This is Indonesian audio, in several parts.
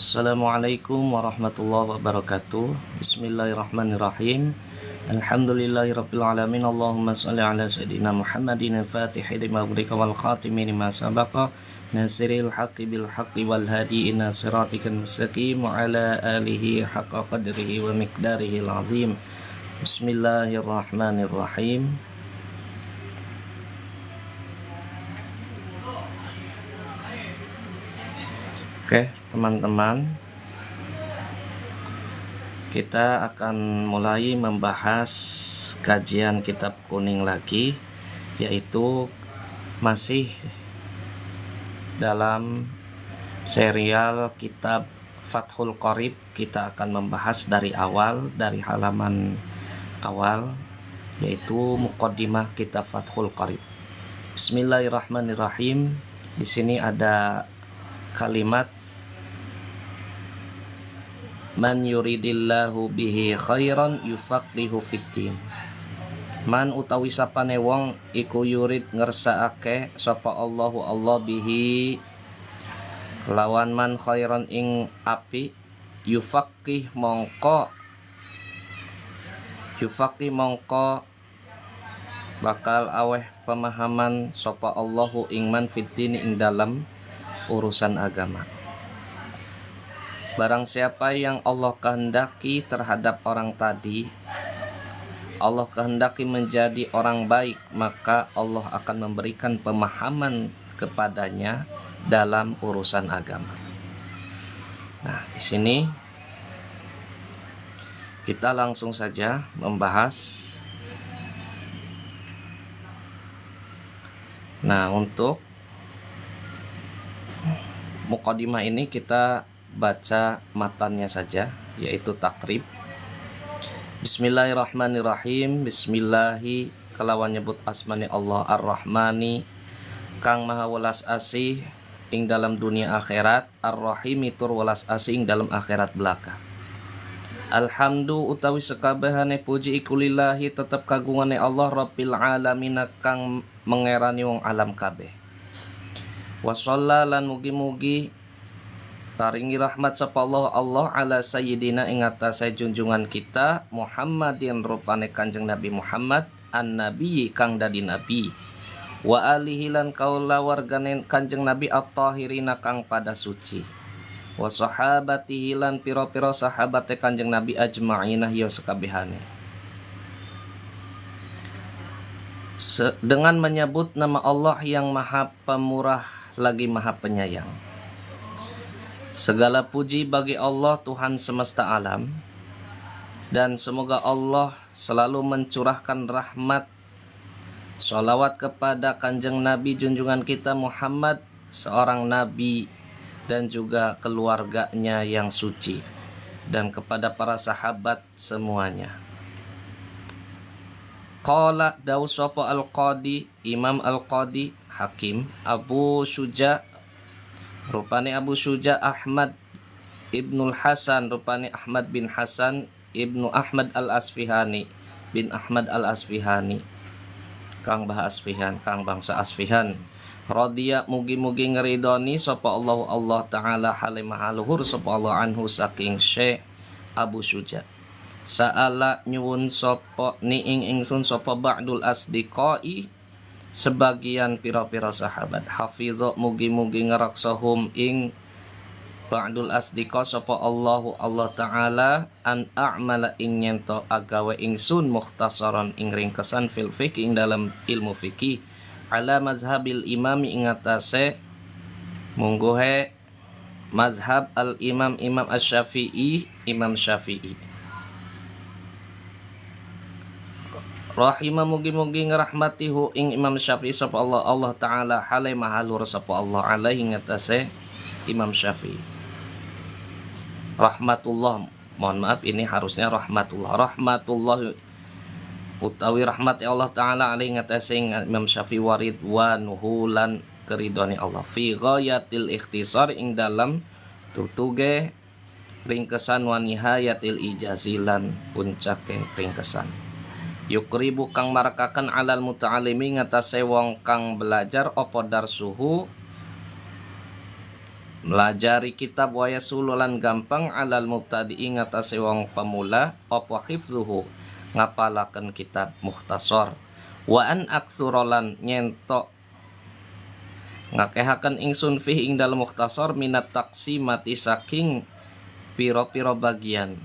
Assalamualaikum warahmatullahi wabarakatuh. Bismillahirrahmanirrahim. Alhamdulillahirabbil alamin. Allahumma shalli ala sayidina Muhammadin al-Fatihi lima ughliqa wal khatimi lima sabaqa nasiril haqqi bil haqqi wal hadi ila siratikal mustaqim wa ala alihi haqqa qadrihi wa miqdarihi al-azim. Bismillahirrahmanirrahim. Oke, teman-teman, kita akan mulai membahas kajian kitab kuning lagi, yaitu masih dalam serial kitab Fathul Qorib. Kita akan membahas dari awal, dari halaman awal, yaitu muqaddimah kitab Fathul Qorib. Bismillahirrahmanirrahim. Di sini ada kalimat man yuridillahu bihi khairan yufaqihu fiddin. Man utawi sapane wong iku yurid ngersakake sapa Allahu Allah bihi kelawan man khairan ing api yufaqih mongko bakal aweh pemahaman sapa Allahu ing man fiddin ing dalam urusan agama. Barang siapa yang Allah kehendaki terhadap orang tadi, Allah kehendaki menjadi orang baik, maka Allah akan memberikan pemahaman kepadanya dalam urusan agama. Nah, di sini kita langsung saja membahas. Nah, untuk muqaddimah ini kita baca matannya saja, yaitu takrib. Bismillahirrahmanirrahim. Bismillahi kelawan nyebut asmani Allah Ar-Rahmani kang maha welas asih ing dalam dunia akhirat, Ar-Rahimi tur welas asih ing dalam akhirat belaka. Alhamdu utawi sekabehane puji iku lillahi tetep kagungane Allah Rabbil alamin kang mengerani wong alam kabeh. Wa shallalan mugi-mugi paringi rahmat sapa Allah ala sayyidina ing atase junjungan kita Muhammadin rupane Kanjeng Nabi Muhammad an-nabi kang dadi nabi wa alihi lan kaula wargane Kanjeng Nabi at-tahirina kang pada suci wa sahabatihi lan pira-pira sahabate Kanjeng Nabi ajma'ina ya sakabehane. Dengan menyebut nama Allah yang Maha Pemurah lagi Maha Penyayang. Segala puji bagi Allah Tuhan semesta alam, dan semoga Allah selalu mencurahkan rahmat sholawat kepada Kanjeng Nabi junjungan kita Muhammad, seorang nabi, dan juga keluarganya yang suci, dan kepada para sahabat semuanya. Qala dawu sapa al-Qadi, Imam al-Qadi Hakim Abu Syuja rupane Abu Syuja Ahmad Ibnul Hasan rupane Ahmad bin Hasan Ibnu Ahmad al-Asfihani bin Ahmad al-Asfihani kang bangsa Asfihan radhiya mugi-mugi ngeridoni sapa Allah taala halim haluhur sapa Allah anhu saking Syekh Abu Syuja. Sa'ala nyuwun sapa ni ingsun sapa ba'dul asdiqai sebagian pira-pira sahabat hafizah mugi-mugi ngeraksahum ing ba'dul asdiqa sapa Allah taala an a'mala ing nyento agawe ingsun mukhtasaran ing ringkesan fil fiqh ing dalam ilmu fikih ala mazhabil imami ing atase mungguhe mazhab al imam asy-Syafi'i Imam Syafi'i. Rahimah mugi-mugi ngerahmatihu ing Imam Syafi'i sapa Allah taala halai mahalur sapa Allah alaihi ngatase Imam Syafi'i. Rahmatullah, mohon maaf ini harusnya rahmatullah utawi rahmat Allah taala alaihi ngatase Imam Syafi'i waridwanuhu lan keridoni Allah fi ghayatil ikhtisar ing dalam tutuge ringkesan wa nihayatil ijazilan puncake ringkesan. Yukribu kang marakaken alal muta'alimi ngatase wong kang belajar apa darsuhu melajari kitab wa yasululan gampang alal mubtadi'i ngatasi wong pemula apa hifzuhu ngapalaken kitab mukhtasar wa an aktsurolan nyentok ngakehaken ingsun fih ing dalem mukhtasar minat taqsimati saking piro-piro bagian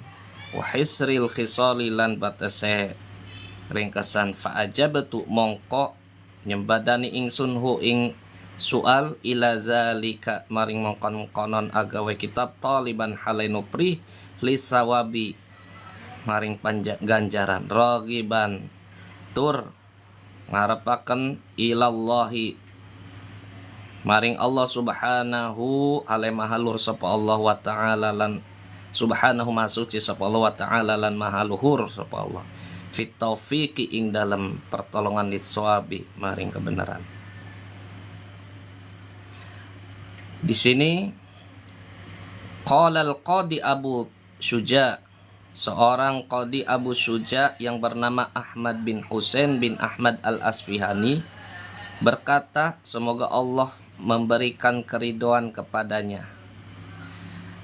wa hisril khisali lan batase ringkesan fa ajabtu mongko nyembadani ingsun hu ing soal ila zalika maring mongkon-konon agawe kitab taliban halainu pri lisawabi maring ganjaran ragiban tur ngarepaken ilallahi maring Allah subhanahu ale mahalur sapa Allah wa ta'ala lan subhanahu masuci sapa Allah wa ta'ala lan mahaluhur sapa Allah fit taufiqi ing dalam pertolongan liswabi maring kebenaran. Di sini qala al-qadi Abu Syuja, seorang qadi Abu Syuja yang bernama Ahmad bin Husain bin Ahmad al-Asfihani berkata, semoga Allah memberikan keridhaan kepadanya.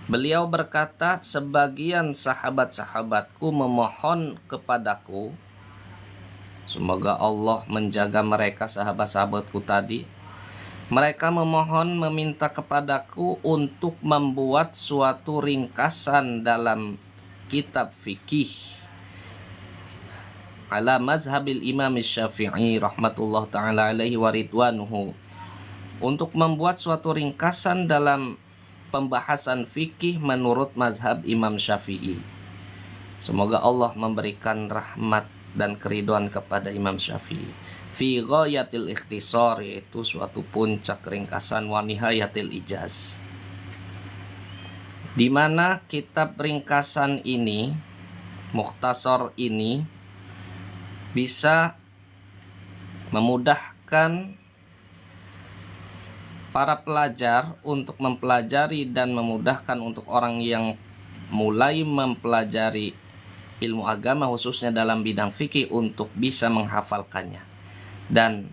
Beliau berkata, sebagian sahabat-sahabatku memohon kepadaku, semoga Allah menjaga mereka sahabat-sahabatku tadi. Mereka memohon meminta kepadaku untuk membuat suatu ringkasan dalam kitab fikih ala mazhabil Imam Syafi'i rahmatullah ta'ala alaihi wa ridwanuhu, untuk membuat suatu ringkasan dalam pembahasan fikih menurut mazhab Imam Syafi'i. Semoga Allah memberikan rahmat dan keridhaan kepada Imam Syafi'i. Fi ghayatil ikhtisar, yaitu suatu puncak ringkasan, wa nihayatil ijaz, di mana kitab ringkasan ini, mukhtasar ini, bisa memudahkan para pelajar untuk mempelajari dan memudahkan untuk orang yang mulai mempelajari ilmu agama khususnya dalam bidang fikih untuk bisa menghafalkannya. Dan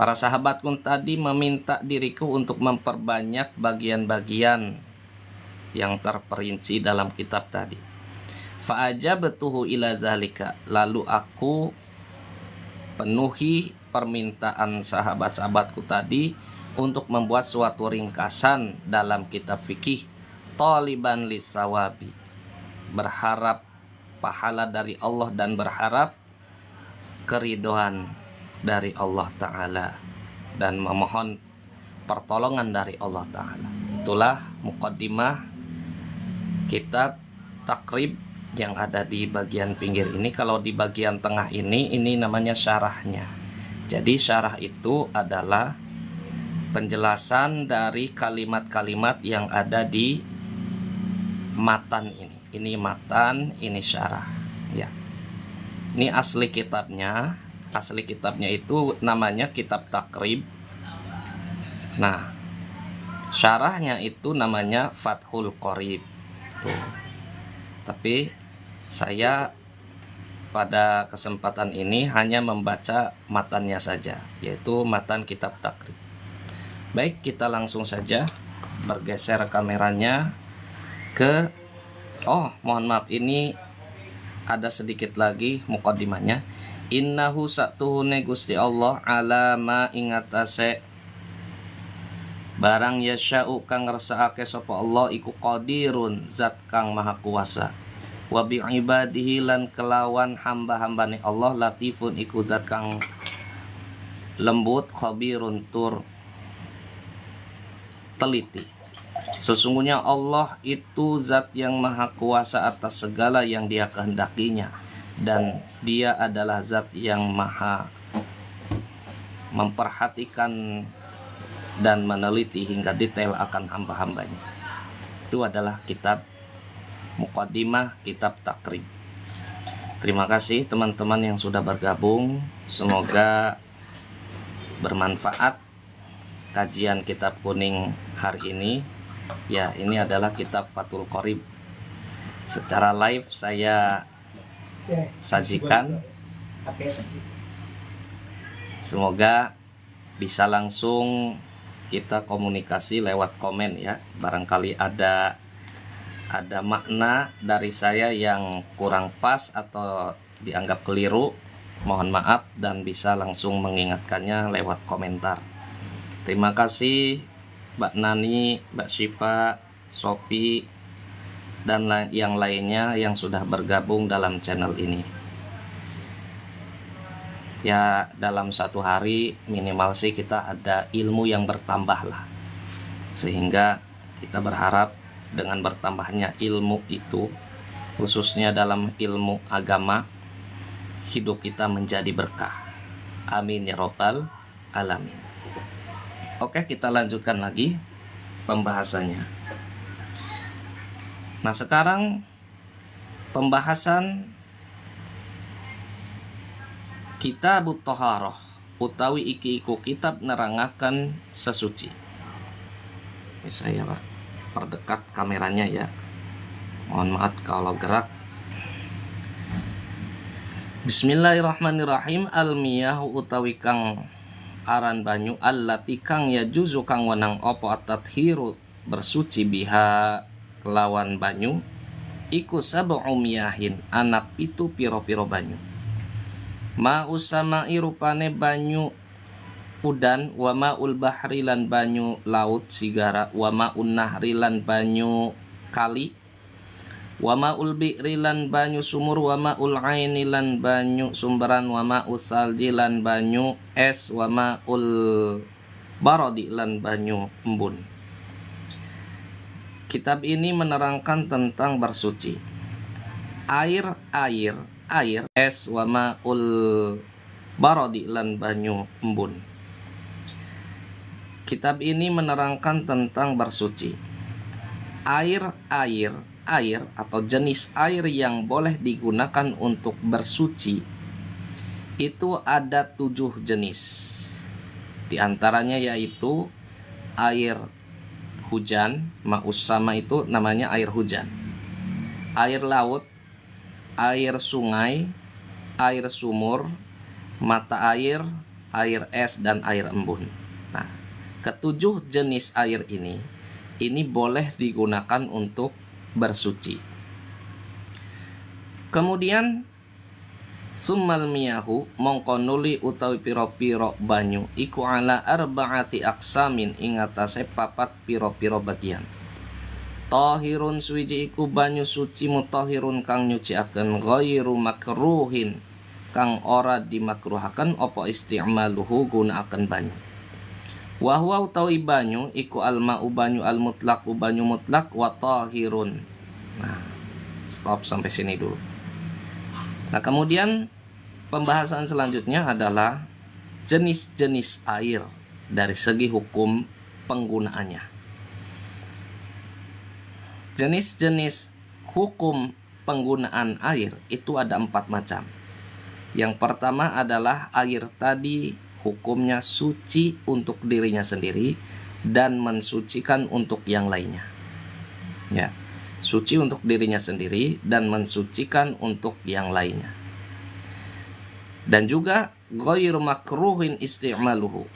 para sahabat pun tadi meminta diriku untuk memperbanyak bagian-bagian yang terperinci dalam kitab tadi. Fa'ajabtuhu ila zalika, lalu aku penuhi permintaan sahabat-sahabatku tadi untuk membuat suatu ringkasan dalam kitab fikih taliban lisawabi, berharap pahala dari Allah dan berharap keridhaan dari Allah Ta'ala dan memohon pertolongan dari Allah Ta'ala. Itulah muqaddimah kitab takrib yang ada di bagian pinggir ini. Kalau di bagian tengah ini namanya syarahnya. Jadi syarah itu adalah penjelasan dari kalimat-kalimat yang ada di matan ini. Ini matan, ini syarah, ya. Ini asli kitabnya. Asli kitabnya itu namanya kitab takrib. Nah, syarahnya itu namanya Fathul Qorib. Tuh. Tapi saya pada kesempatan ini hanya membaca matannya saja, yaitu matan kitab takrib. Baik, kita langsung saja bergeser kameranya ke mohon maaf, ini ada sedikit lagi muqaddimahnya. Innahu sa'tuhune Gusti Allah ala ma ingatase barang yasya'u kang ngersakake sapa Allah iku qadirun, zat kang maha kuasa. Wa bi ibadihi lan kelawan hamba-hambane Allah latifun iku zat kang lembut, khabirun tur teliti. Sesungguhnya Allah itu zat yang maha kuasa atas segala yang dia kehendakinya, dan dia adalah zat yang maha memperhatikan dan meneliti hingga detail akan hamba-hambanya. Itu adalah kitab muqaddimah kitab takrib. Terima kasih teman-teman yang sudah bergabung. Semoga bermanfaat kajian kitab kuning hari ini. Ya, ini adalah kitab Fathul Qorib. Secara live saya sajikan. Semoga bisa langsung kita komunikasi lewat komen ya. Barangkali ada makna dari saya yang kurang pas atau dianggap keliru, mohon maaf dan bisa langsung mengingatkannya lewat komentar. Terima kasih Mbak Nani, Mbak Syifa, Sophie, dan yang lainnya yang sudah bergabung dalam channel ini. Ya, dalam satu hari minimal sih kita ada ilmu yang bertambah lah, sehingga kita berharap dengan bertambahnya ilmu itu, khususnya dalam ilmu agama, hidup kita menjadi berkah. Amin ya robbal alamin. Oke, kita lanjutkan lagi pembahasannya. Nah, sekarang pembahasan Kitabut Thaharah utawi iki-iku kitab nerangaken sesuci. Saya Pak perdekat kameranya ya, mohon maaf kalau gerak. Bismillahirrahmanirrahim. Al-miyahu utawi kang aran banyu, allati kang yajuzu kang wenang apa at-tathiru bersuci biha lawan banyu, iku sab'u miyahin ana pitu piro-piro banyu. Ma usama'i rupane banyu udan, wa ma'ul bahri lan banyu laut sigara, wa ma'un nahri lan banyu kali, wa ma'ul bi'ri lan banyu sumur, wa ma'ul aini lan banyu sumberan, wa ma'ul salji lan banyu es, wa ma'ul barodi lan banyu embun. Kitab ini menerangkan tentang bersuci. Air, es, wa ma'ul barodi lan banyu embun. Kitab ini menerangkan tentang bersuci. Air atau jenis air yang boleh digunakan untuk bersuci itu ada 7 jenis. Di antaranya yaitu air hujan, ma'us sama itu namanya air hujan. Air laut, air sungai, air sumur, mata air, air es, dan air embun. Nah, ketujuh jenis air ini boleh digunakan untuk bersuci. Kemudian summal miyahu mongko nuli utawi piro-piro banyu iku ala arba'ati aqsamin ing atase 4 piro-piro bagian. Tahirun suwiji iku banyu suci, mutahirun kang nyuciaken, ghairu makruhin kang ora dimakruhaken apa isti'maluhu gunaaken banyu. Wa huwa utawi banyu iku alma'u banyu al-mutlaq banyu mutlak, wa tahirun. Nah, stop sampai sini dulu. Nah, kemudian pembahasan selanjutnya adalah jenis-jenis air dari segi hukum penggunaannya. Jenis-jenis hukum penggunaan air itu ada 4 macam. Yang pertama adalah air tadi hukumnya suci untuk dirinya sendiri dan mensucikan untuk yang lainnya. Ya, suci untuk dirinya sendiri dan mensucikan untuk yang lainnya. Dan juga ghairu makruhin isti'maluhu,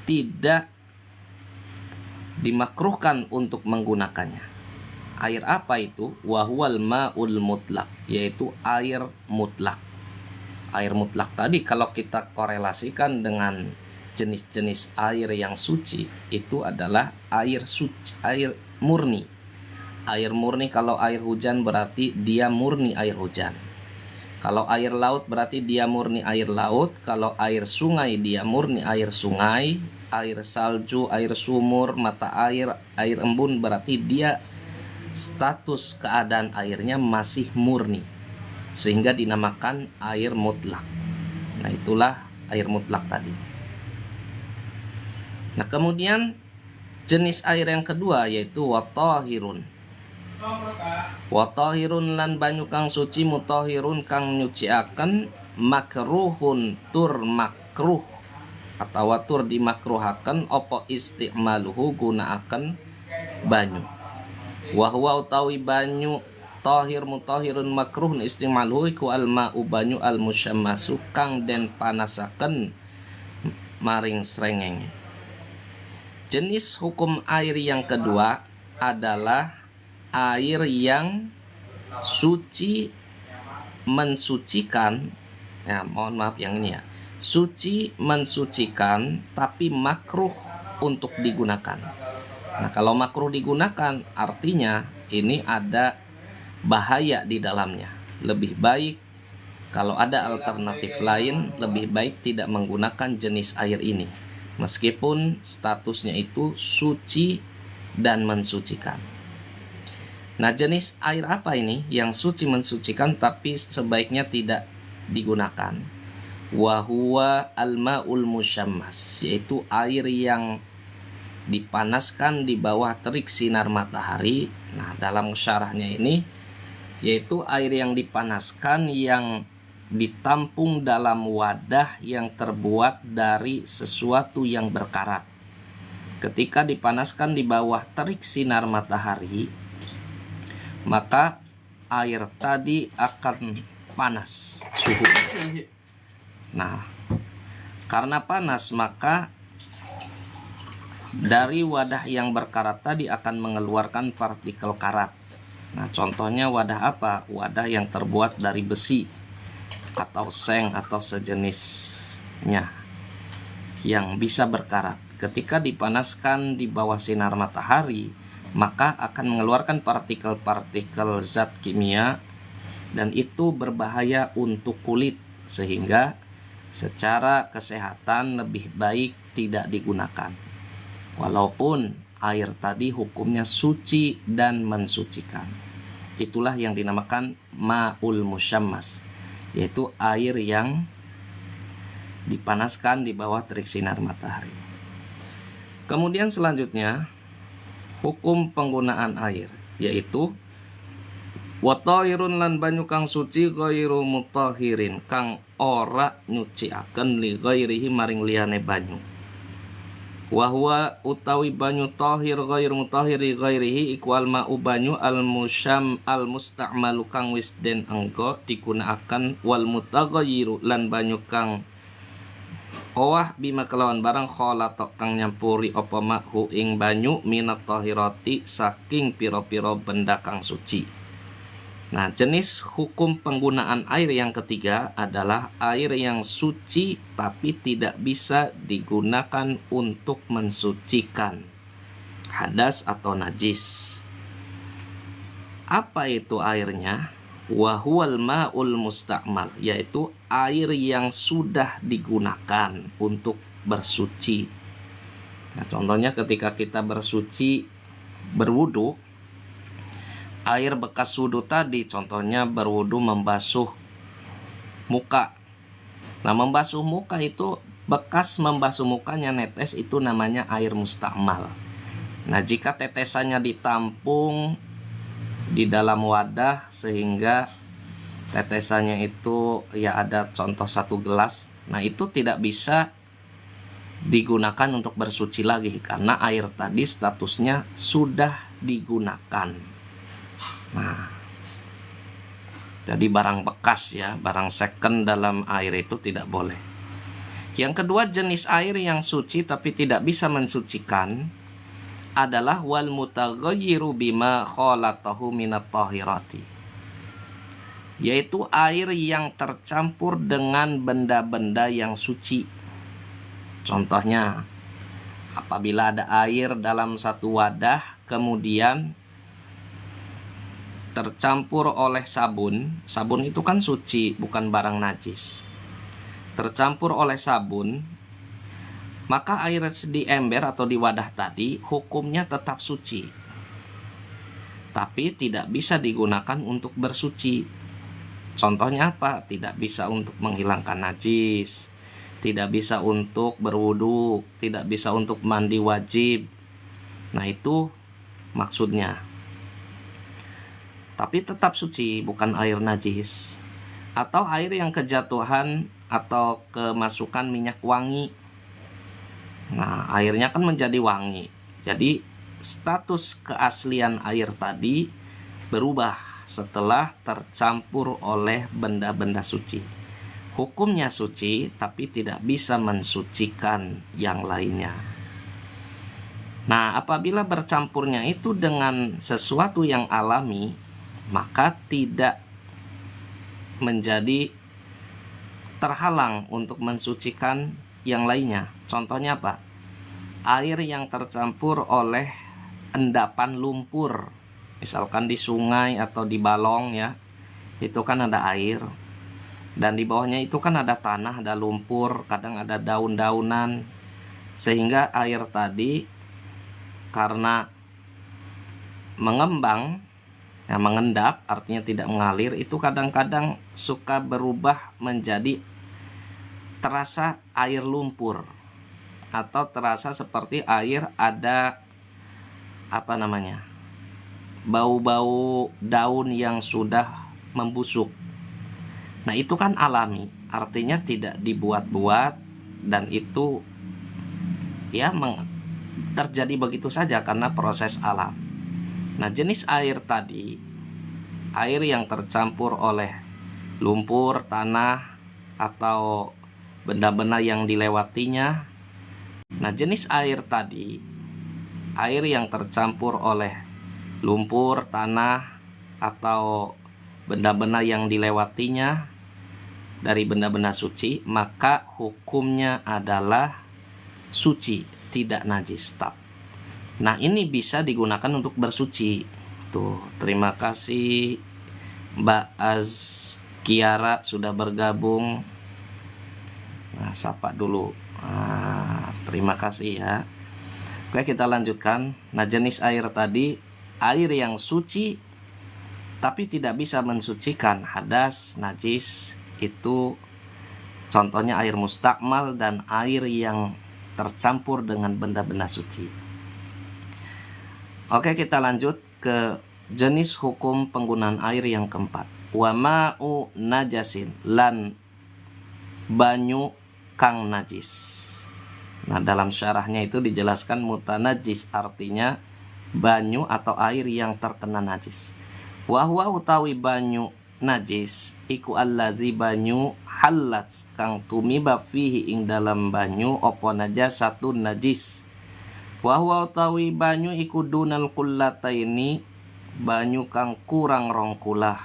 tidak dimakruhkan untuk menggunakannya. Air apa itu? Wahuwal ma'ul mutlak, yaitu air mutlak. Air mutlak tadi kalau kita korelasikan dengan jenis-jenis air yang suci, itu adalah air suci, air murni. Air murni kalau air hujan berarti dia murni air hujan. Kalau air laut berarti dia murni air laut. Kalau air sungai dia murni air sungai. Air salju, air sumur, mata air, air embun berarti dia status keadaan airnya masih murni, sehingga dinamakan air mutlak. Nah, itulah air mutlak tadi. Nah, kemudian jenis air yang kedua yaitu watahirun. Watahirun lan banyu kang suci, mutahirun kang nyuciaken, makruhun tur makruh atau tur dimakruhaken opo isti'maluhu gunaaken banyu. Wa huwa utawi banyu tahir mutahirun makruhun isti'maluhu iku alma'u banyu almusyammasu kang den panasaken maring srengenge. Jenis hukum air yang kedua adalah air yang suci mensucikan. Ya, mohon maaf yang ini ya. Suci mensucikan tapi makruh untuk digunakan. Nah, kalau makruh digunakan artinya ini ada bahaya di dalamnya. Lebih baik kalau ada alternatif lain, lebih baik tidak menggunakan jenis air ini. Meskipun statusnya itu suci dan mensucikan. Nah, jenis air apa ini yang suci mensucikan tapi sebaiknya tidak digunakan? Wahuwa al-ma'ul musyammas, yaitu air yang dipanaskan di bawah terik sinar matahari. Nah, dalam syarahnya ini yaitu air yang dipanaskan yang ditampung dalam wadah yang terbuat dari sesuatu yang berkarat. Ketika dipanaskan di bawah terik sinar matahari, maka air tadi akan panas suhu. Nah, karena panas maka dari wadah yang berkarat tadi akan mengeluarkan partikel karat. Nah, contohnya wadah apa? Wadah yang terbuat dari besi atau seng atau sejenisnya yang bisa berkarat. Ketika dipanaskan di bawah sinar matahari, maka akan mengeluarkan partikel-partikel zat kimia dan itu berbahaya untuk kulit, sehingga secara kesehatan lebih baik tidak digunakan. Walaupun air tadi hukumnya suci dan mensucikan. Itulah yang dinamakan ma'ul musyammas, yaitu air yang dipanaskan di bawah terik sinar matahari. Kemudian selanjutnya hukum penggunaan air, yaitu wa tahirun lan banyu kang suci ghairu mutahirin, kang ora nyuciaken li ghairihi maring liyane banyu. Wa huwa utawi banyu tahir ghair mutahiri ghairihi iku alma'u banyu al-musyam al-musta'malu kang wis den engko digunakaken, wal mutaghayyiru lan banyu kang owah bima kelawan barang kholata kang nyampuri apa ma'hu ing banyu minat tahirati saking pira-pira benda kang suci. Nah, jenis hukum penggunaan air yang ketiga adalah air yang suci tapi tidak bisa digunakan untuk mensucikan hadas atau najis. Apa itu airnya? Wahuwal ma'ul musta'mal, yaitu air yang sudah digunakan untuk bersuci. Nah, contohnya ketika kita berwudu, air bekas wudhu tadi, contohnya berwudhu membasuh muka. Nah, membasuh muka itu bekas membasuh mukanya netes, itu namanya air musta'mal. Nah, jika tetesannya ditampung di dalam wadah sehingga tetesannya itu ya ada contoh 1 gelas, nah itu tidak bisa digunakan untuk bersuci lagi karena air tadi statusnya sudah digunakan. Nah, jadi barang bekas ya, barang second dalam air itu tidak boleh. Yang kedua, jenis air yang suci tapi tidak bisa mensucikan adalah wal mutaghayyiru bima khalatahu minat tahirati, yaitu air yang tercampur dengan benda-benda yang suci. Contohnya, apabila ada air dalam satu wadah kemudian tercampur oleh sabun. Sabun itu kan suci, bukan barang najis. Tercampur oleh sabun, maka air di ember atau di wadah tadi hukumnya tetap suci, tapi tidak bisa digunakan untuk bersuci. Contohnya apa? Tidak bisa untuk menghilangkan najis, tidak bisa untuk berwudu, tidak bisa untuk mandi wajib. Nah, itu maksudnya. Tapi tetap suci, bukan air najis. Atau air yang kejatuhan atau kemasukan minyak wangi. Nah, airnya kan menjadi wangi. Jadi status keaslian air tadi berubah setelah tercampur oleh benda-benda suci. Hukumnya suci tapi tidak bisa mensucikan yang lainnya. Nah, apabila bercampurnya itu dengan sesuatu yang alami, maka tidak menjadi terhalang untuk mensucikan yang lainnya. Contohnya apa? Air yang tercampur oleh endapan lumpur, misalkan di sungai atau di balong ya, itu kan ada air, dan di bawahnya itu kan ada tanah, ada lumpur, kadang ada daun-daunan, sehingga air tadi karena mengembang, ya, mengendap artinya tidak mengalir, itu kadang-kadang suka berubah menjadi terasa air lumpur, atau terasa seperti air ada bau-bau daun yang sudah membusuk. Nah, itu kan alami, artinya tidak dibuat-buat, dan itu ya terjadi begitu saja karena proses alam. Nah, jenis air tadi, air yang tercampur oleh lumpur, tanah, atau benda-benda yang dilewatinya. Nah, jenis air tadi, air yang tercampur oleh lumpur, tanah, atau benda-benda yang dilewatinya dari benda-benda suci, maka hukumnya adalah suci, tidak najis. Nah, ini bisa digunakan untuk bersuci. Tuh, terima kasih Mbak Azkiara sudah bergabung. Nah, sapa dulu. Terima kasih ya. Oke, kita lanjutkan. Nah, jenis air tadi, air yang suci tapi tidak bisa mensucikan hadas, najis, itu contohnya air mustakmal dan air yang tercampur dengan benda-benda suci. Oke, kita lanjut ke jenis hukum penggunaan air yang keempat. Wa ma'u najasin, lan banyu kang najis. Nah, dalam syarahnya itu dijelaskan mutanajis, artinya banyu atau air yang terkena najis. Wa huwa utawi banyu najis iku allazi banyu halat kang tumiba fihi ing dalam banyu opo najasatun najis. Wa huwa utawi banyu iku dunal kullataini, banyu kang kurang rong kulah.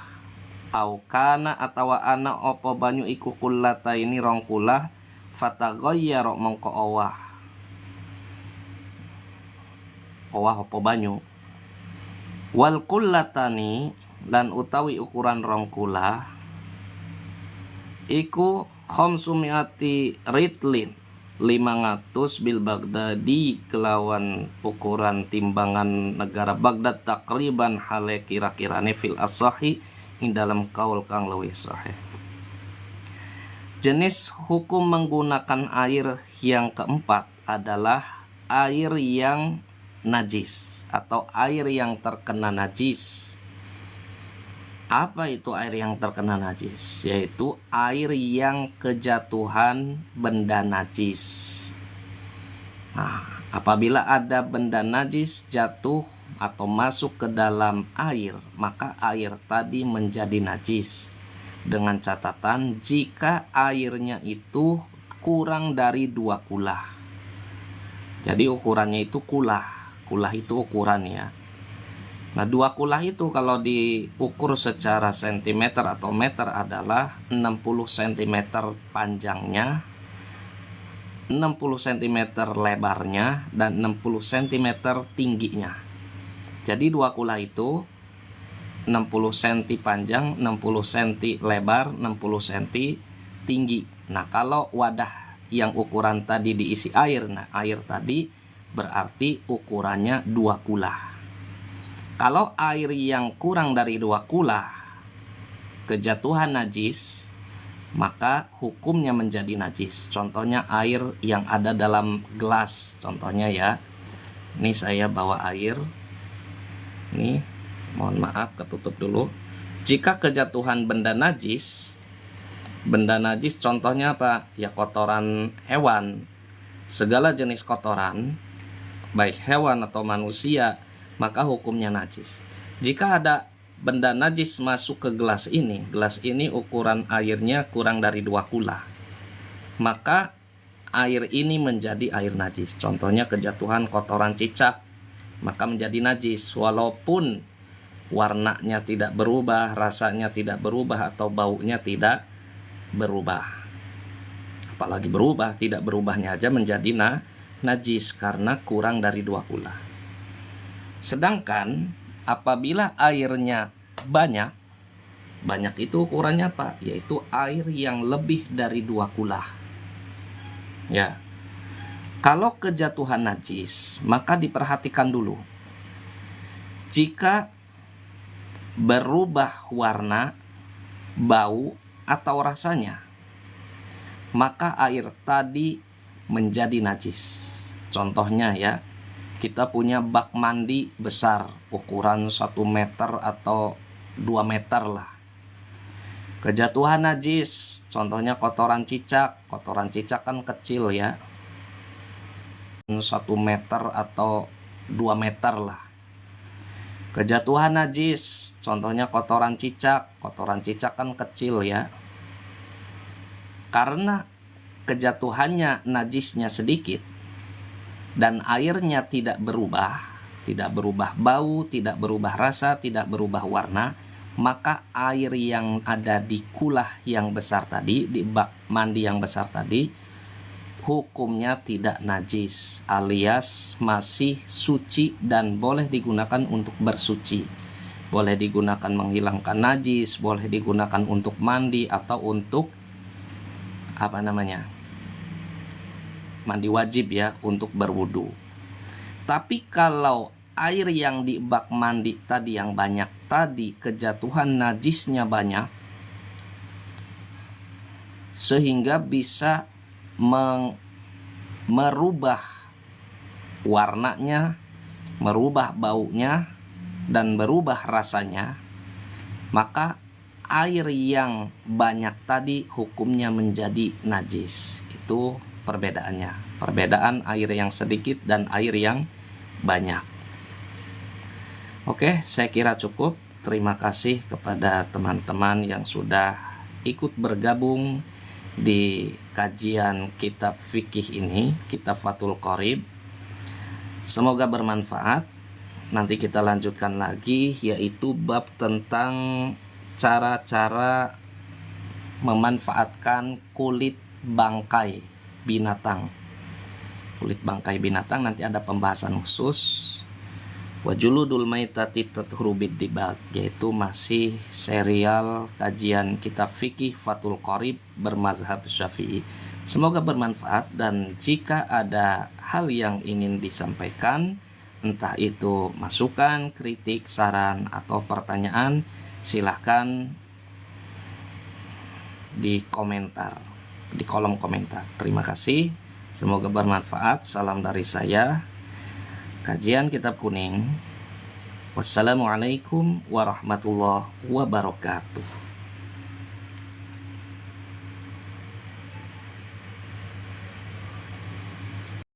Au kana atawa ana opo banyu iku kullataini rong kulah, fataghayyara mongko owah opo banyu. Wal kullatani, lan utawi ukuran rong kula iku khomsumiati ritlin, 500 bil Baghdadi, kelawan ukuran timbangan negara Baghdad, takriban hale kira-kirane fil asahi ing dalam kaul kang luwih sahih. Jenis hukum menggunakan air yang keempat adalah air yang najis atau air yang terkena najis. Apa itu air yang terkena najis? Yaitu air yang kejatuhan benda najis. Nah, apabila ada benda najis jatuh atau masuk ke dalam air, maka air tadi menjadi najis. Dengan catatan jika airnya itu kurang dari 2 kulah. Jadi ukurannya itu kulah. Kulah itu ukurannya. Nah, 2 kulah itu kalau diukur secara sentimeter atau meter adalah 60 cm panjangnya, 60 cm lebarnya, dan 60 cm tingginya. Jadi 2 kulah itu 60 cm panjang, 60 cm lebar, 60 cm tinggi. Nah, kalau wadah yang ukuran tadi diisi air, nah air tadi berarti ukurannya 2 kulah. Kalau air yang kurang dari 2 kulah kejatuhan najis, maka hukumnya menjadi najis. Contohnya air yang ada dalam gelas. Contohnya ya, ini saya bawa air. Nih, mohon maaf ketutup dulu. Jika kejatuhan benda najis contohnya apa? Ya kotoran hewan. Segala jenis kotoran, baik hewan atau manusia, maka hukumnya najis. Jika ada benda najis masuk ke gelas ini ukuran airnya kurang dari 2 kulah, maka air ini menjadi air najis. Contohnya kejatuhan kotoran cicak, maka menjadi najis walaupun warnanya tidak berubah, rasanya tidak berubah, atau baunya tidak berubah. Apalagi berubah, tidak berubahnya aja menjadi najis karena kurang dari 2 kula. Sedangkan apabila airnya banyak itu ukurannya apa? Yaitu air yang lebih dari 2 kula. Ya. Kalau kejatuhan najis, maka diperhatikan dulu. Jika berubah warna, bau, atau rasanya, maka air tadi menjadi najis. Contohnya ya, kita punya bak mandi besar, ukuran 1 meter atau 2 meter lah. Kejatuhan najis, contohnya kotoran cicak. Kotoran cicak kan kecil ya, 1 meter atau 2 meter lah. Kejatuhan najis, contohnya kotoran cicak. Kotoran cicak kan kecil ya. Karena kejatuhannya najisnya sedikit dan airnya tidak berubah bau, tidak berubah rasa, tidak berubah warna, maka air yang ada di kulah yang besar tadi, di bak mandi yang besar tadi, hukumnya tidak najis, alias masih suci dan boleh digunakan untuk bersuci. Boleh digunakan menghilangkan najis, boleh digunakan untuk mandi atau untuk mandi wajib ya, untuk berwudu. Tapi kalau air yang di bak mandi tadi yang banyak tadi, kejatuhan najisnya banyak, sehingga bisa merubah warnanya, merubah baunya, dan berubah rasanya, maka air yang banyak tadi hukumnya menjadi najis. Itu perbedaannya. Perbedaan air yang sedikit dan air yang banyak. Oke, saya kira cukup. Terima kasih kepada teman-teman yang sudah ikut bergabung di kajian kitab fikih ini, kitab Fathul Qorib. Semoga bermanfaat. Nanti kita lanjutkan lagi, yaitu bab tentang cara-cara memanfaatkan kulit bangkai binatang. Kulit bangkai binatang nanti ada pembahasan khusus. Wajuludul maitati tathuru bid-dibag, yaitu masih serial kajian kitab fikih Fathul Qorib bermazhab Syafi'i. Semoga bermanfaat, dan jika ada hal yang ingin disampaikan, entah itu masukan, kritik, saran, atau pertanyaan, silahkan di komentar, di kolom komentar. Terima kasih, semoga bermanfaat. Salam dari saya, Kajian Kitab Kuning. Wassalamualaikum warahmatullahi wabarakatuh.